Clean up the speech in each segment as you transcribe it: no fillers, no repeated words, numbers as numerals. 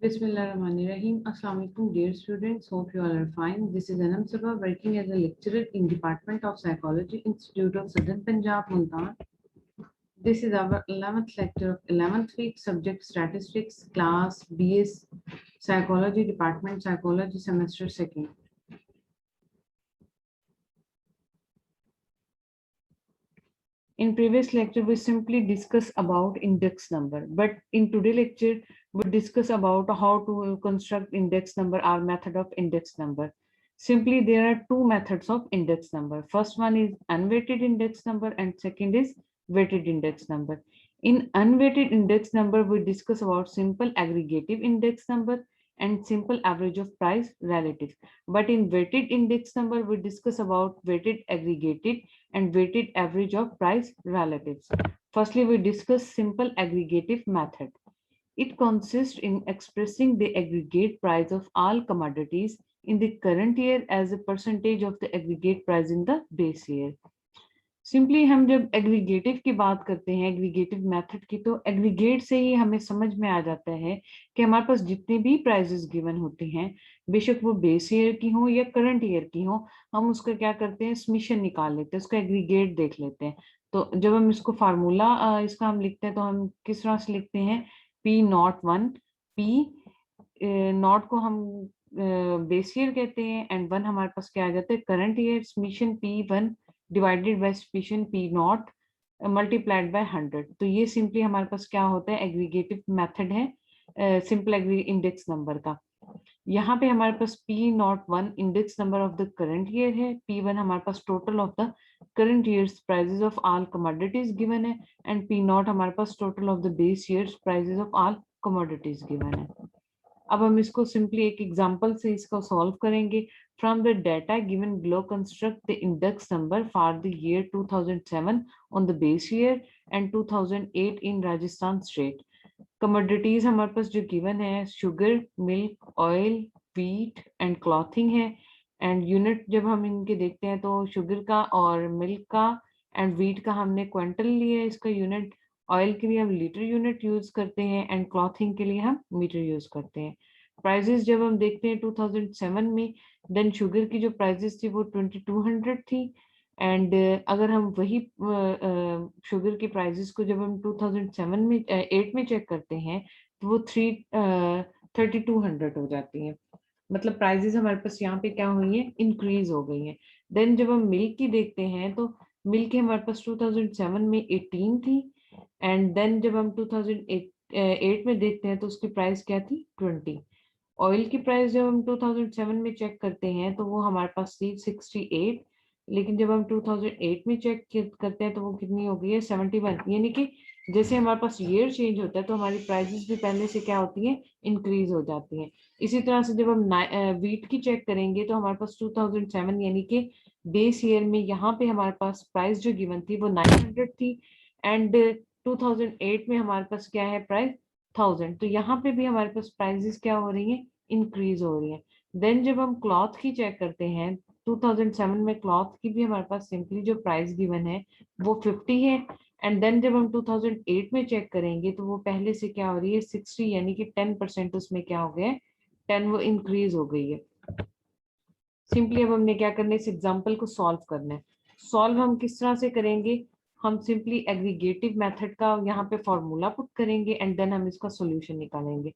Bismillahirrahmanirrahim. Assalamu alaikum, dear students. Hope you all are fine. This is Anam Sabha, working as a lecturer in Department of Psychology, Institute of Southern Punjab, Multan. This is our 11th lecture of 11th week, subject statistics, class BS Psychology Department, Psychology semester 2nd. In previous lecture, we simply discuss about index number, but in today's lecture, we discuss about how to construct index number or method of index number. Simply, there are two methods of index number. First one is unweighted index number and second is weighted index number. In unweighted index number, we discuss about simple aggregative index number and simple average of price relative. But in weighted index number, we discuss about weighted aggregated and weighted average of price relatives. Firstly, we discuss simple aggregative method. It consists in expressing the aggregate price of all commodities in the current year as a percentage of the aggregate price in the base year. Simply हम जब aggregative की बात करते हैं, aggregative method की, तो aggregate से ही हमें समझ में आ जाता है कि हमारे पास जितने भी प्राइजेस गिवन होते हैं, बेशक वो बेस ईयर की हो या करंट ईयर की हो, हम उसका क्या करते हैं, समीशन निकाल लेते हैं, उसका एग्रीगेट देख लेते हैं। तो जब हम इसको फार्मूला इसका हम लिखते हैं तो हम किस तरह से लिखते हैं, P01, P नॉट को हम बेस ईयर कहते हैं एंड 1 हमारे पास क्या आ जाता है, current year, summation P1 divided by summation P0 multiplied by 100। तो ये सिंपली हमारे पास क्या होता है, एग्रीगेटिव मेथड है सिंपल इंडेक्स नंबर का। यहाँ पे हमारे पास P01 index number of the current year है, P1 हमारे पास total of the current years prices of all commodities given है एंड P0 हमारे पास total of the base years prices of all commodities given है। अब हम इसको सिंपली एक एग्जांपल से इसको सॉल्व करेंगे। From the data given below, construct the index number for the year 2007 on the base year and 2008 in Rajasthan state. Commodities हमारे पास जो given है, sugar, milk, oil, wheat and clothing है। and unit जब हम इनके देखते हैं तो sugar का और milk का and wheat का हमने क्विंटल लिया है इसका यूनिट, ऑयल के लिए हम लीटर यूनिट यूज करते हैं एंड क्लॉथिंग के लिए हम मीटर यूज करते हैं। प्राइजेस जब हम देखते हैं 2007 में, देन शुगर की जो प्राइजेस थी वो 2200 थी एंड अगर हम वही शुगर की प्राइजेस को जब हम 2007 में 8 में चेक करते हैं तो वो 3200 हो जाती हैं। मतलब प्राइजेस हमारे पास यहाँ पे क्या हुई है, इंक्रीज हो गई है। देन जब हम मिल्क की देखते हैं तो मिल्क हमारे पास 2007 में 18 थी एंड देन जब हम 2008 में देखते हैं तो उसकी प्राइस क्या थी, 20। ऑयल की प्राइस जब हम 2007 में चेक करते हैं तो वो हमारे पास थी 68, लेकिन जब हम 2008 में चेक करते हैं तो वो कितनी हो गई है, 71। यानी कि जैसे हमारे पास ईयर चेंज होता है तो हमारी प्राइसेस भी पहले से क्या होती हैं, इंक्रीज हो जाती हैं। इसी तरह से जब हम वीट की चेक करेंगे तो हमारे पास 2007 यानी कि बेस ईयर में यहाँ पे हमारे पास प्राइस जो गिवन थी वो 900 थी एंड 2008 में हमारे पास क्या है, प्राइस 1000। तो यहाँ पे भी हमारे पास प्राइसेस क्या हो रही हैं, इंक्रीज हो रही है। देन जब हम क्लॉथ की चेक करते हैं 2007 में क्लॉथ की भी हमारे पास सिंपली जो प्राइस गिवन है वो 50 है एंड देन जब हम 2008 में चेक करेंगे तो वो पहले से क्या हो रही है, 60, यानी कि 10% उसमें क्या हो गया है, 10 वो इंक्रीज हो गई है। सिंपली अब हमने क्या करना है, इस एग्जाम्पल को सॉल्व करना है। सॉल्व हम किस तरह से करेंगे, हम सिंपली एग्रीगेटिव मेथड का यहाँ पे फॉर्मूला पुट करेंगे एंड देन हम इसका सोल्यूशन निकालेंगे।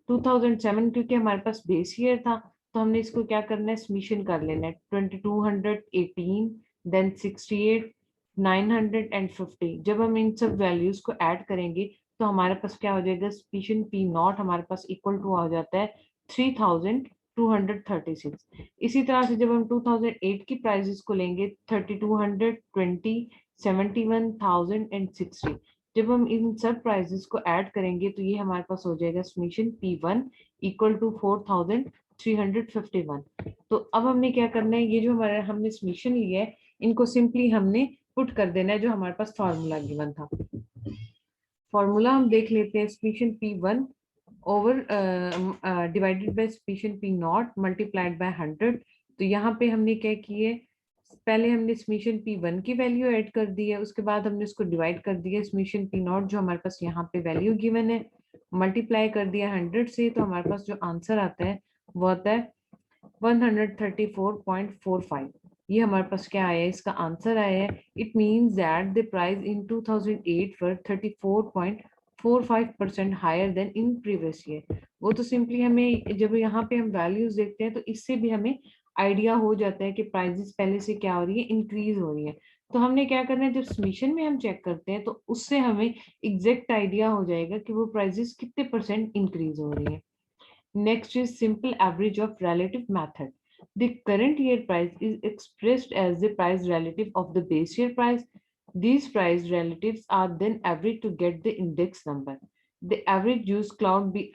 2007 क्योंकि हमारे पास बेस ईयर था तो हमने इसको क्या करना है, समीशन कर लेना है। 2218 देन 68 900 एंड 50। जब हम इन सब वैल्यूज को ऐड करेंगे तो हमारे पास क्या हो जाएगा, समीशन P0 हमारे पास इक्वल टू हो जाता है 3236। इसी तरह से जब हम 2008 की प्राइसेस को लेंगे 3220 71,000 एंड 60। जब हम इन सब प्राइसेस को ऐड करेंगे तो ये हमारे पास हो जाएगा समीशन P1 इक्वल टू 4351। तो अब हमने क्या करना है, ये जो हमारा हमने समीशन लिया है इनको सिंपली हमने पुट कर देना है जो हमारे पास फॉर्मूला गिवन था। फॉर्मूला हम देख लेते हैं, summation P1 over divided by summation P0 multiplied by 100। तो यहाँ पे हमने क्या किया है, पहले हमने समीशन P1 की वैल्यू ऐड कर दी है, उसके बाद हमने उसको डिवाइड कर दिया समीशन P0 जो हमारे पास यहाँ पे वैल्यू गिवन है मल्टीप्लाई कर दिया 100 से, तो हमारे पास जो आंसर आता है वो आता है 134.45। ये हमारे पास क्या आया है, इसका आंसर आया है। It means that the price in 2008 were 34.45% higher than in previous year. वो तो सिंपली हमें जब यहाँ पे हम वैल्यूज देखते हैं तो इससे भी हमें आइडिया हो जाता है कि प्राइजेस पहले से क्या हो रही है, इंक्रीज हो रही है। तो हमने क्या करना है, जब सबमिशन में हम चेक करते हैं तो उससे हमें एग्जैक्ट आइडिया हो जाएगा कि वो प्राइजेस कितने परसेंट इंक्रीज हो रही है। Next is simple average of relative method. The current year price is expressed as the price relative of the base year price. These price relatives are then averaged to get the index number. The average use cloud be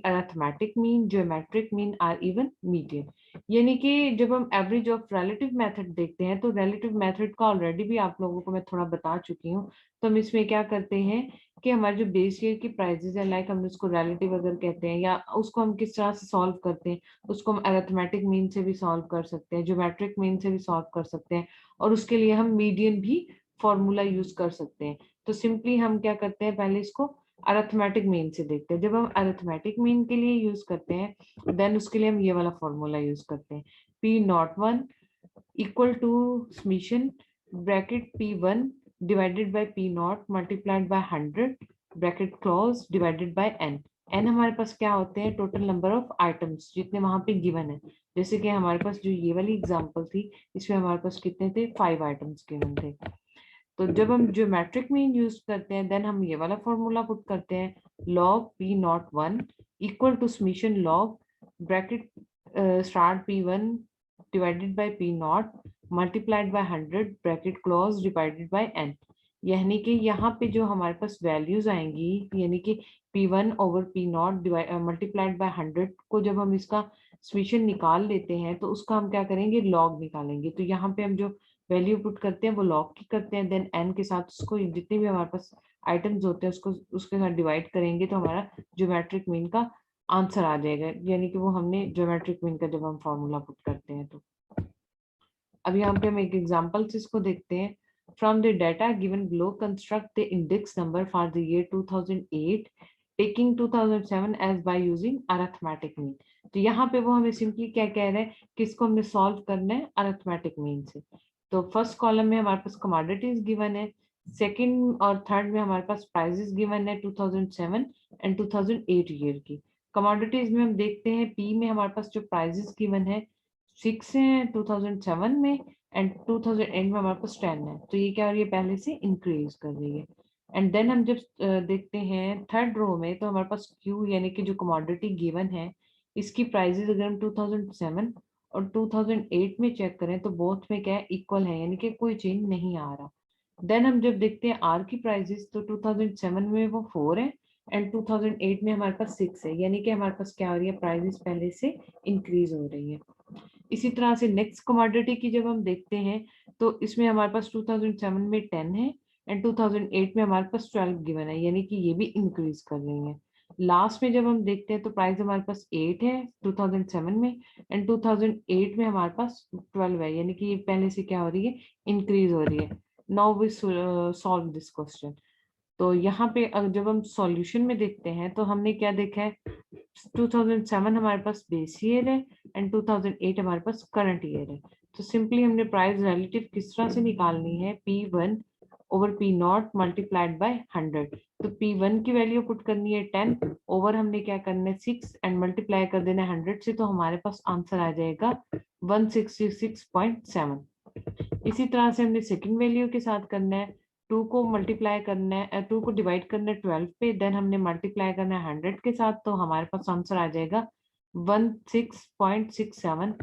arithmetic mean, geometric mean, or even median. यानी कि जब हम average of relative method देखते हैं तो relative method का already भी आप लोगों को मैं थोड़ा बता चुकी हूँ। तो हम इसमें क्या करते हैं कि हमारे जो बेस ईयर की प्राइजेस है, लाइक हम उसको रिलेटिव अगर कहते हैं, या उसको हम किस तरह से सॉल्व करते हैं, उसको हम अरिथमेटिक मीन से भी सॉल्व कर सकते हैं, ज्योमेट्रिक मीन से भी सॉल्व कर सकते हैं, और उसके लिए हम मीडियन भी फॉर्मूला यूज कर सकते हैं। तो सिंपली हम क्या करते हैं, पहले इसको अरिथमेटिक मीन से देखते हैं। जब हम अरिथमेटिक मीन के लिए यूज करते हैं देन उसके लिए हम ये वाला फॉर्मूला यूज करते हैं, P01 equal to summation bracket P1 divided by P0 multiplied by 100 bracket close divided by n। n हमारे पास क्या होते हैं, टोटल नंबर ऑफ आइटम्स जितने वहां पे गिवन है। जैसे कि हमारे पास जो ये वाली एग्जांपल थी, इसमें हमारे पास कितने थे, 5 आइटम्स गिवन थे। तो जब हम ज्योमेट्रिक मीन यूज करते हैं देन हम ये वाला फॉर्मूला पुट करते हैं, log P01 equal to summation log bracket start P1 divided by P0 multiplied by 100 bracket close divided by n। यानी कि यहाँ पे जो हमारे पास वैल्यूज आएंगी, यानी कि P1 over P0 multiplied by 100 को जब हम इसका समीशन निकाल लेते हैं तो उसका हम क्या करेंगे, लॉग निकालेंगे। तो यहाँ पे हम जो वैल्यू पुट करते हैं वो लॉग की करते हैं, देन एन के साथ उसको जितने भी हमारे पास आइटम्स होते हैं उसको उसके साथ डिवाइड करेंगे तो हमारा ज्योमेट्रिक मीन का आंसर आ जाएगा। यानी कि वो हमने ज्योमेट्रिक मीन का जब हम फॉर्मूला पुट करते हैं तो अब यहाँ पे हम एक एग्जांपल से इसको देखते हैं। From the data given below construct the index number for the year 2008 taking 2007 as by using arithmetic mean. तो यहाँ पे वो हमें सिंपली क्या कह रहे हैं कि इसको हमने सॉल्व करना है अरिथमेटिक मीन से। तो फर्स्ट कॉलम में हमारे पास कमोडिटीज गिवन है, सेकंड और थर्ड में हमारे पास प्राइजेस गिवन है 2007 एंड 2008 ईयर की। कमोडिटीज में हम देखते हैं पी में हमारे पास जो प्राइजेस गिवन है 6 है 2007 में, एंड 2008 में हमारे पास 10 है। तो ये क्या हो रही है, पहले से इंक्रीज कर रही है। एंड देन हम जब देखते हैं थर्ड रो में तो हमारे पास क्यू यानी कि जो कमोडिटी गिवन है इसकी प्राइजेस अगर हम 2007 और 2008 में चेक करें तो बोथ में क्या है, इक्वल है, यानी कि कोई चेंज नहीं आ रहा। देन हम जब देखते हैं आर की प्राइजेस तो 2007 में वो 4 है एंड 2008 में हमारे पास 6 है, यानी कि हमारे पास क्या हो रही है, प्राइजेस पहले से इंक्रीज हो रही है। इसी तरह से नेक्स्ट कमोडिटी की जब हम देखते हैं तो इसमें हमारे पास 2007 में 10 है एंड 2008 में हमारे पास 12 गिवन है, यानी कि ये भी इंक्रीज कर रही है। लास्ट में जब हम देखते हैं तो प्राइस हमारे पास 8 है 2007 में एंड 2008 में हमारे पास 12 है, यानी कि ये पहले से क्या हो रही है, इंक्रीज हो रही है। Now we solve this question. तो यहाँ पे जब हम सॉल्यूशन में देखते हैं तो हमने क्या देखा है, 2007 हमारे पास बेस ईयर है एंड 2008 हमारे पास करंट ईयर है। तो सिंपली हमने प्राइस रिलेटिव किस तरह से निकालनी है, P1 over P0 multiplied by 100। तो P1 की वैल्यू पुट करनी है 10 ओवर हमने क्या करना है 6 एंड मल्टीप्लाई कर देना है 100 से, तो हमारे पास आंसर आ जाएगा 166.7। इसी तरह से हमने सेकंड वैल्यू के साथ करना है, 2 को मल्टीप्लाई करना है, 2 को डिवाइड करना है 12 पे, देन हमने मल्टीप्लाई करना है 100 के साथ, तो हमारे पास आंसर आ जाएगा 16.67।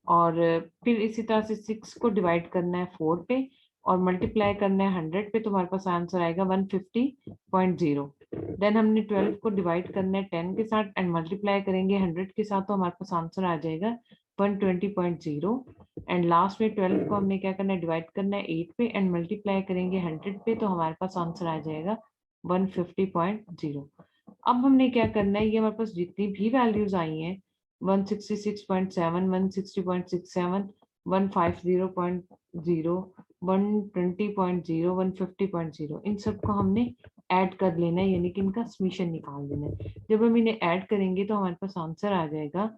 और फिर इसी तरह से 6 को डिवाइड करना है 4 पे और मल्टीप्लाई करना है 100 पे, तो हमारे पास आंसर आएगा 150.0। देन हमने 12 को डिवाइड करना है 10 के साथ एंड मल्टीप्लाई करेंगे 100 के साथ, तो हमारे पास आंसर आ जाएगा 120.0। एंड लास्ट में 12 को हमने क्या करना है, डिवाइड करना है 8 पे एंड मल्टीप्लाई करेंगे 100 पे, तो हमारे पास आंसर आ जाएगा 150.0। अब हमने क्या करना है, ये हमारे पास जितनी भी वैल्यूज आई हैं 166.7 160.67 150.0 120.0 150.0 इन सबको हमने ऐड कर लेना है, यानी कि इनका समीशन निकाल देना है। जब हम इन्हें ऐड करेंगे तो हमारे पास आंसर आ जाएगा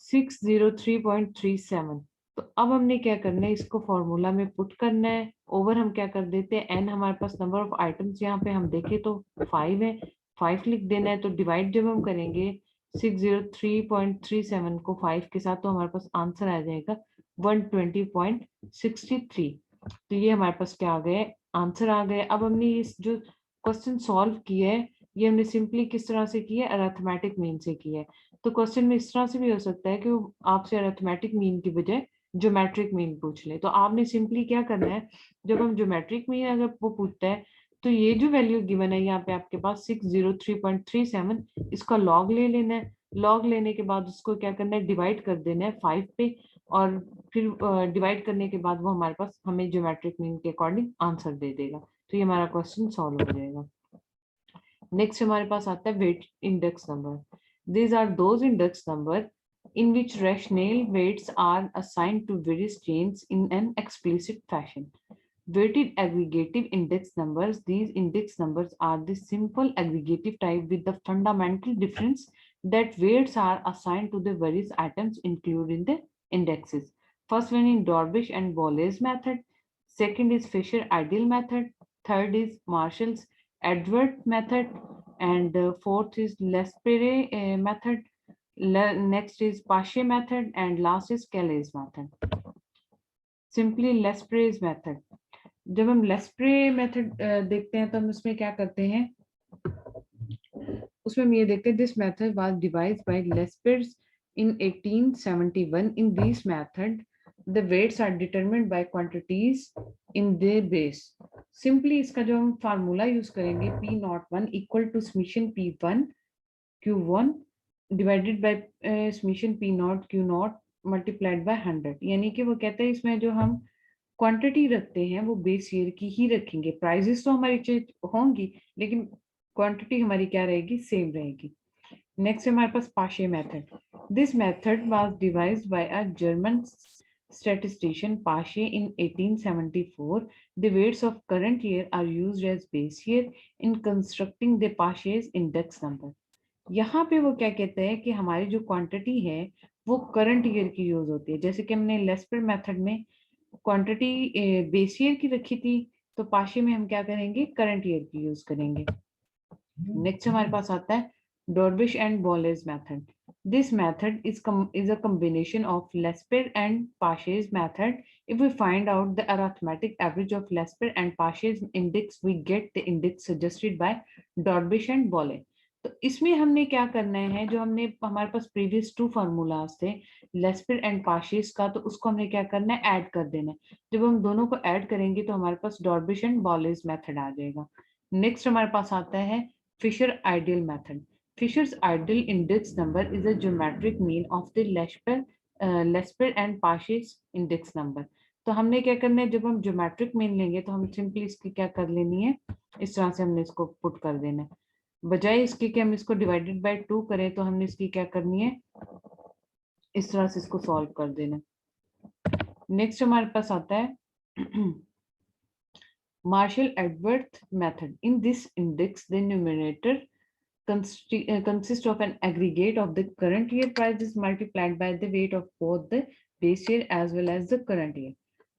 603.37। तो अब हमने क्या करना है, इसको फॉर्मूला में पुट करना है। ओवर हम क्या कर देते हैं, एन हमारे पास नंबर ऑफ आइटम्स यहाँ पे हम देखें तो 5 है, 5 लिख देना है। तो डिवाइड जब हम करेंगे 603.37 को 5 के साथ, तो हमारे पास आंसर आ जाएगा 120.63। तो ये हमारे पास क्या आ गए, आंसर आ गए। अब हमने इस जो क्वेश्चन सॉल्व किया है, ये हमने सिंपली किस तरह से किया है, अरिथमेटिक मीन से किया है। तो क्वेश्चन में इस तरह से भी हो सकता है कि वो आपसे अरिथमेटिक मीन की बजाय ज्योमेट्रिक मीन पूछ ले। तो आपने सिंपली क्या करना है, जब हम ज्योमेट्रिक मीन अगर वो पूछता है, तो ये जो वैल्यू गिवन है यहाँ पे आपके पास 603.37, इसका लॉग ले लेना है। लॉग लेने के बाद उसको क्या करना है, डिवाइड कर देना है 5 पे, और फिर डिवाइड करने के बाद वो हमारे पास हमें ज्योमेट्रिक मीन के अकॉर्डिंग आंसर दे देगा। तो ये हमारा क्वेश्चन सॉल्व हो जाएगा। नेक्स्ट हमारे पास आता है wait index number. These are those index number in which rational weights are assigned to various chains in an explicit fashion. Weighted aggregative index numbers. These index numbers are the simple aggregative type with the fundamental difference that weights are assigned to the various items included in the indexes. First one is Dorbish and Boles method. Second is Fisher-Ideal method. Third is Marshall's Edward method, and fourth is L'Espere method. Next is Pache method, and last is Calais method. Simply L'Espre's method. जब हम लेस्प्रे method देखते हैं तो हम उसमें क्या करते हैं, उसमें हम ये देखते हैं this method was devised by Laspeyres in 1871. In this method the weights are determined by quantities in their base. Simply इसका जो हम फार्मूला यूज करेंगे, P01 equal to summation P1 Q1 divided by summation P0 Q0 multiplied by 100। यानी कि वो कहते हैं इसमें जो हम क्वांटिटी रखते हैं वो बेस ईयर की ही रखेंगे। प्राइजेस तो हमारी चेंज होंगी, लेकिन क्वांटिटी हमारी क्या रहेगी, सेम रहेगी। नेक्स्ट हमारे पास Paasche method. This method was devised by a German statistician Pache in 1874. The weights of current year are used as base year in constructing the Pache's index number. यहाँ पे वो क्या कहते हैं कि हमारी जो क्वांटिटी है वो करंट ईयर की यूज होती है। जैसे कि हमने लेस्पर मेथड में क्वांटिटी बेस ईयर की रखी थी, तो पाशे में हम क्या करेंगे, करंट ईयर की यूज करेंगे। नेक्स्ट हमारे पास आता है Dorbish and Bowley's method. This method is a combination of Lesper and Pache's method. If we find out the arithmetic average of Lesper and Pache's index, we get the index suggested by Dorbish and Bolle. तो इसमें हमने क्या करना है, जो हमने हमारे पास previous 2 formulas थे लेस्पर एंड पाशेस का, तो उसको हमने क्या करना है, ऐड कर देना है। जब हम दोनों को ऐड करेंगे तो हमारे पास डॉर्बिश एंड बॉलेज मेथड आ जाएगा। नेक्स्ट हमारे पास आता है Fisher ideal method. Fisher's ideal index number is a geometric mean of the Lesper and Pache's index number. तो हमने क्या करना है, जब हम ज्योमेट्रिक मीन लेंगे तो हम सिंपली इसकी क्या कर लेनी है, इस तरह से हमने इसको पुट कर देना है। बजाय इसके कि हम इसको डिवाइडेड बाय 2 करें, तो हमने इसकी क्या करनी है, इस तरह से इसको सॉल्व कर देना। नेक्स्ट हमारे पास आता है Marshall-Edwards method. In this index, the numerator consists of an aggregate of the current year prices multiplied by the weight of both the base year as well as the current year.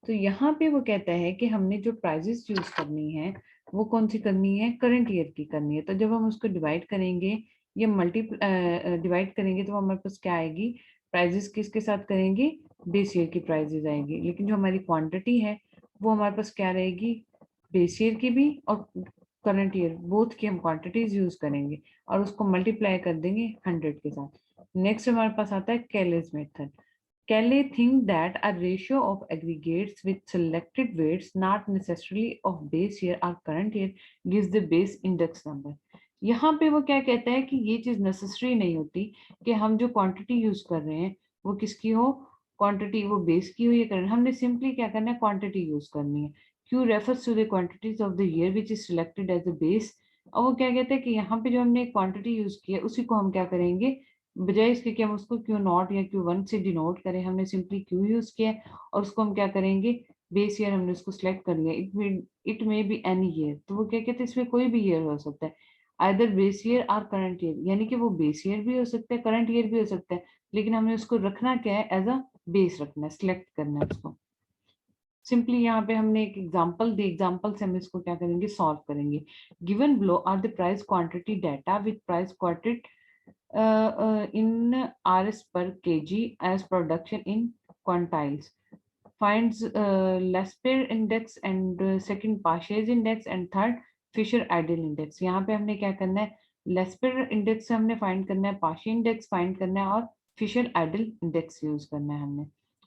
तो यहाँ पे वो कहता है कि हमने जो prices use करनी है वो कौन सी करनी है, करंट ईयर की करनी है। तो जब हम उसको डिवाइड करेंगे या डिवाइड करेंगे तो हमारे पास क्या आएगी, प्राइजेस किसके साथ करेंगे, बेस ईयर की प्राइजेस आएगी। लेकिन जो हमारी क्वांटिटी है वो हमारे पास क्या रहेगी, बेस ईयर की भी और करंट ईयर बोथ की हम क्वांटिटीज यूज करेंगे और उसको मल्टीप्लाई कर देंगे 100 के साथ। नेक्स्ट हमारे पास आता है कैलेज method. Cayley think that a ratio of aggregates with selected weights not necessarily of base year or current year gives the base index number. यहाँ पे वो क्या कहता है कि ये चीज नेसेसरी नहीं होती कि हम जो क्वांटिटी यूज कर रहे हैं वो किसकी हो, क्वांटिटी वो बेस की हो या करंट। हमने सिंपली क्या करना है, क्वांटिटी यूज करनी है। Q refers to the quantities of the year which is selected as a base. और वो क्या कहते हैं कि यहाँ पे जो हमने क्वांटिटी यूज की है उसी को हम क्या करेंगे, बजाय इसके कि हम उसको Q0 या Q1 से डिनोट करें, हमने सिंपली Q यूज किया और उसको हम क्या करेंगे, बेस ईयर हमने उसको सिलेक्ट कर लिया, it may be any year, तो वो क्या कहते हैं इसमें कोई भी ईयर हो सकता है, आइदर बेस ईयर और करंट ईयर, यानी कि वो बेस ईयर भी हो सकता है, करंट ईयर भी हो सकता है, लेकिन हमें उसको रखना क्या है, एज अ बेस रखना है, सिलेक्ट करना है उसको। सिंपली यहाँ पे हमने एक एग्जांपल दी, एग्जांपल से हम इसको क्या करेंगे, सॉल्व करेंगे। Given below are the price quantity data with price quantity in RS per kg as production in quantiles. Finds Lasper index and second Paches index and third Fisher Ideal index. यहाँ पे हमने क्या करना है, लेस्पर index से हमने find करना है, पाशी इंडेक्स फाइंड करना है और फिशर आइडल इंडेक्स यूज करना है, हमने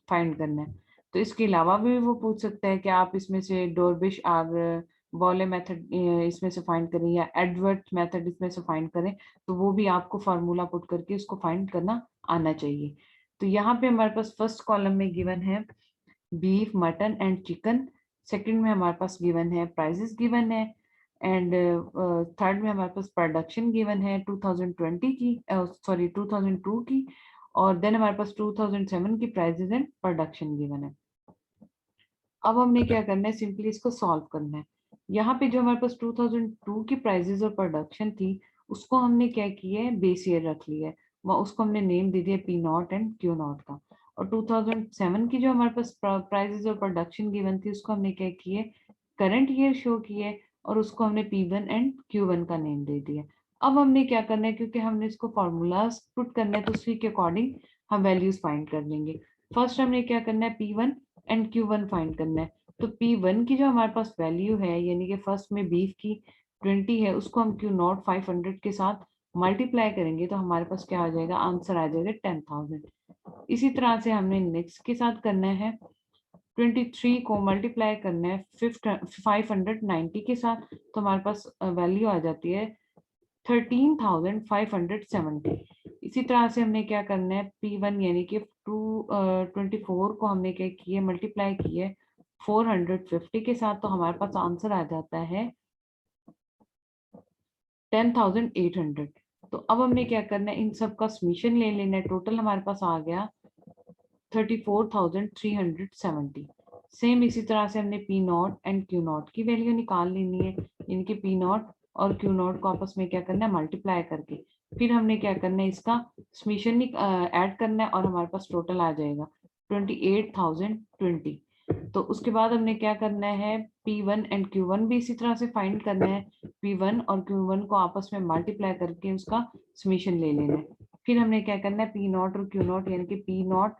फाइंड करना है। तो इसके अलावा भी वो पूछ सकता है कि आप इसमें से डोरबिश आर बॉले मेथड इसमें से फाइंड करें या एडवर्ड मेथड इसमें से फाइंड करें, तो वो भी आपको फार्मूला पुट करके उसको फाइंड करना आना चाहिए। तो यहाँ पे हमारे पास फर्स्ट कॉलम में गिवन है beef, mutton and chicken, second में हमारे पास गिवन है प्राइसेस गिवन है, एंड थर्ड में हमारे पास प्रोडक्शन गिवन है 2020 की, सॉरी 2002 की, और देन हमारे पास 2007 की प्राइसेस एंड प्रोडक्शन गिवन है। अब हमने क्या करना है, सिंपली इसको सॉल्व करना है। यहाँ पे जो हमारे पास 2002 की प्राइसेस और प्रोडक्शन थी, उसको हमने क्या किया है, बेस ईयर रख लिया है, उसको हमने नेम दे दिया P not and Q not का। और 2007 की जो हमारे पास प्राइसेस और प्रोडक्शन गिवन थी, उसको हमने क्या किया, करंट ईयर शो किया है, और उसको हमने P1 एंड Q1 का नेम दे दिया। अब हमने क्या करना है, क्योंकि हमने इसको फॉर्मूलाज पुट करना है, तो उसी के अकॉर्डिंग हम वैल्यूज फाइंड कर लेंगे। फर्स्ट हमने क्या करना है, P1 एंड Q1 फाइंड करना है। तो P1 की जो हमारे पास वैल्यू है, यानी कि फर्स्ट में बीफ की 20 है, उसको हम Q नॉट 500 के साथ मल्टीप्लाई करेंगे, तो हमारे पास क्या आ जाएगा, आंसर आ जाएगा 10,000। इसी तरह से हमने नेक्स्ट के साथ करना है, 23 को मल्टीप्लाई करना है 590 के साथ, तो हमारे पास वैल्यू आ जाती है 13,570। इसी तरह से हमने क्या करना है, P1 यानी कि 24 को हमने क्या किया, मल्टीप्लाई किया 450 के साथ, तो हमारे पास आंसर आ जाता है 10,800। तो अब हमने क्या करना है, इन सब का समीशन ले लेना है, टोटल हमारे पास आ गया 34,370। सेम इसी तरह से हमने P not and Q not की वैल्यू निकाल लेनी है, इनके P नॉट और Q नॉट को आपस में क्या करना है, मल्टीप्लाई करके फिर हमने क्या करना है, इसका समीशन ऐड करना है, और हमारे पास टोटल आ जाएगा 28,020। तो उसके बाद हमने क्या करना है, P1 एंड Q1 भी इसी तरह से फाइंड करना है, P1 और Q1 को आपस में मल्टीप्लाई करके उसका समीशन ले लेना है। फिर हमने क्या करना है, P नॉट और Q नॉट यानी कि P नॉट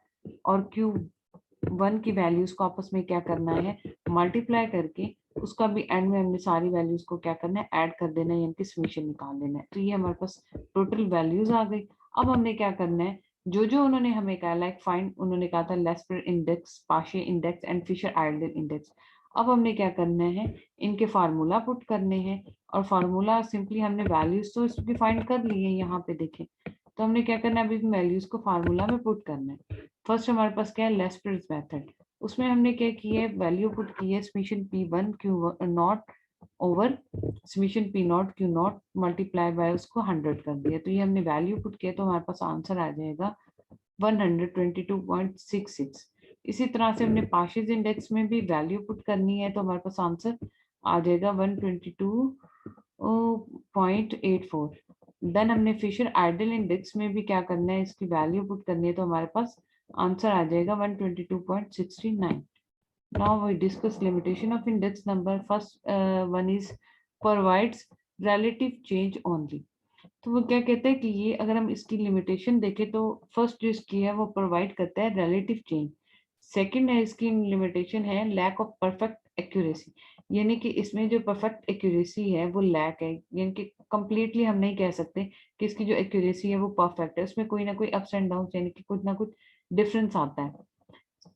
और Q1 की वैल्यूज को आपस में क्या करना है, मल्टीप्लाई करके उसका भी एंड में हमने सारी वैल्यूज को क्या करना है, ऐड कर देना है, यानी कि समीशन निकाल देना है। तो ये हमारे पास टोटल वैल्यूज आ गई। अब हमने क्या करना है, जो जो उन्होंने हमें कहा, लाइक फाइंड उन्होंने कहा था Laspeyres index, Paasche index and Fisher ideal index. अब हमने क्या करना है, इनके फार्मूला पुट करने हैं, और फार्मूला सिंपली हमने वैल्यूज तो इसकी फाइंड कर ली है, यहाँ पे देखें। तो हमने क्या करना है, अभी वैल्यूज को फार्मूला में पुट करना है। फर्स्ट हमारे पास क्या है, लेस्पर्स मेथड, उसमें हमने क्या किया है, वैल्यू पुट की है summation P1 Q not over summation P not Q not multiply by उसको 100 कर दिया, तो ये हमने वैल्यू पुट किया, तो हमारे पास आंसर आ जाएगा 122.66। इसी तरह से हमने पाशेज इंडेक्स में भी वैल्यू पुट करनी है, तो हमारे पास आंसर आ जाएगा 122.84। देन हमने फिशर आइडल इंडेक्स में भी क्या करना है, इसकी वैल्यू पुट करनी है, तो हमारे पास आंसर आ जाएगा 122.69। Now we discuss limitation of index number. First one is provides relative change only. तो वो क्या कहते हैं कि ये अगर हम इसकी लिमिटेशन देखें, तो फर्स्ट जो इसकी है वो प्रोवाइड करता है रिलेटिव चेंज। सेकंड है इसकी लिमिटेशन है लैक ऑफ परफेक्ट एक्यूरेसी, यानी कि इसमें जो परफेक्ट एक्यूरेसी है वो लैक है, यानी कि कंप्लीटली हम नहीं कह सकते कि इसकी जो एक्यूरेसी है वो परफेक्ट है, उसमें कोई ना कोई अप्स एंड डाउन, यानी कि कुछ ना कुछ डिफरेंस आता है।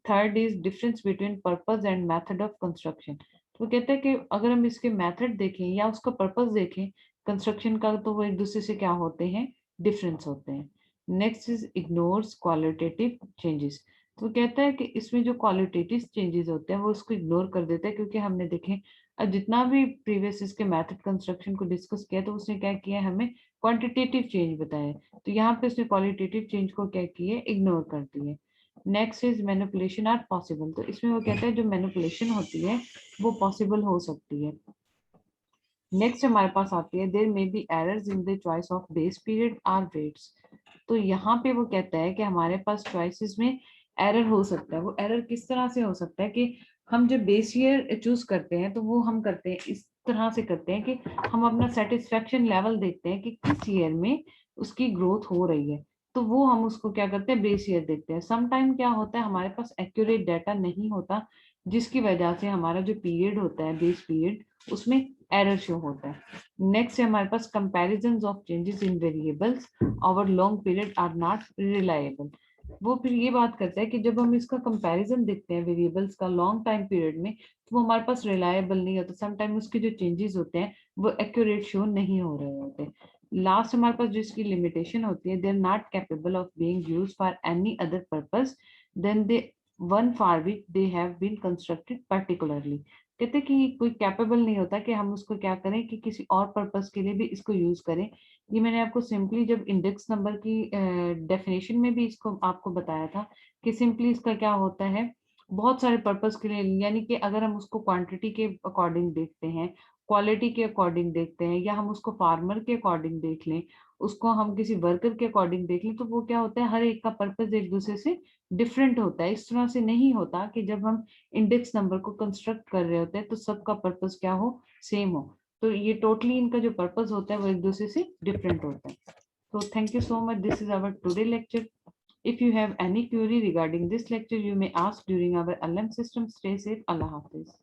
Third is difference between purpose and method of construction. तो कहते हैं कि अगर हम इसके मेथड देखें या उसका पर्पस देखें कंस्ट्रक्शन का, तो वो एक दूसरे से क्या होते हैं, डिफरेंस होते हैं। Next is ignores qualitative changes. तो कहता है कि इसमें जो क्वालिटेटिव चेंजेस होते हैं वो उसको इग्नोर कर देता है, क्योंकि हमने देखें जितना भी प्रीवियस इसके मेथड कंस्ट्रक्शन को डिस्कस किया, तो उसने क्या किया, हमें क्वांटिटेटिव चेंज बताया, तो यहाँ पे उसने क्वालिटेटिव चेंज को क्या किया, इग्नोर कर दिया। Next is manipulation are possible. तो इसमें वो कहते हैं जो मैनिपुलेशन होती है वो पॉसिबल हो सकती है। नेक्स्ट हमारे पास आती है there may be errors in the choice of base period or weights. तो यहाँ पे वो कहता है कि हमारे पास चॉइसेस में एरर हो सकता है। वो एरर किस तरह से हो सकता है कि हम जब बेस ईयर चूज करते हैं तो वो हम करते हैं इस तरह से करते हैं कि हम अपना सेटिस्फेक्शन लेवल देखते हैं कि किस ईयर में उसकी ग्रोथ हो रही है, तो वो हम उसको क्या करते हैं बेस ईयर देखते हैं। सम टाइम क्या होता है हमारे पास एक्यूरेट डाटा नहीं होता, जिसकी वजह से हमारा जो पीरियड होता है बेस पीरियड उसमें एरर शो होता है। नेक्स्ट है हमारे पास comparisons of changes in variables over long period are not reliable. वो फिर ये बात करता है कि जब हम इसका कंपैरिजन देखते हैं वेरिएबल्स का लॉन्ग टाइम पीरियड में तो वो हमारे पास रिलायबल नहीं होता। समटाइम उसके जो चेंजेस होते हैं वो एक्यूरेट शो नहीं हो रहे होते। लास्ट हमारे पास जिसकी लिमिटेशन होती है they are not capable of being used for any other purpose than the one for which they have been constructed particularly. कहते हैं कि कोई कैपेबल नहीं होता कि हम उसको क्या करें कि किसी और पर्पस के लिए भी इसको यूज करें। ये मैंने आपको सिंपली जब इंडेक्स नंबर की डेफिनेशन में भी इसको आपको बताया था कि सिंपली इसका क्या होता है बहुत सारे पर्पस के लिए, यानी कि अगर हम उसको क्वांटिटी के अकॉर्डिंग देखते हैं, क्वालिटी के अकॉर्डिंग देखते हैं, या हम उसको फार्मर के अकॉर्डिंग देख लें, उसको हम किसी वर्कर के अकॉर्डिंग देख लें, तो वो क्या होता है हर एक का पर्पस एक दूसरे से डिफरेंट होता है। इस तरह से नहीं होता कि जब हम इंडेक्स नंबर को कंस्ट्रक्ट कर रहे होते हैं तो सबका पर्पस क्या हो सेम हो। तो ये टोटली इनका जो पर्पस होता है वो एक दूसरे से डिफरेंट होता है। So thank you so much. This is our today lecture. If you have any query regarding this lecture, you may ask during our LM system. Stay safe. Allah Hafiz.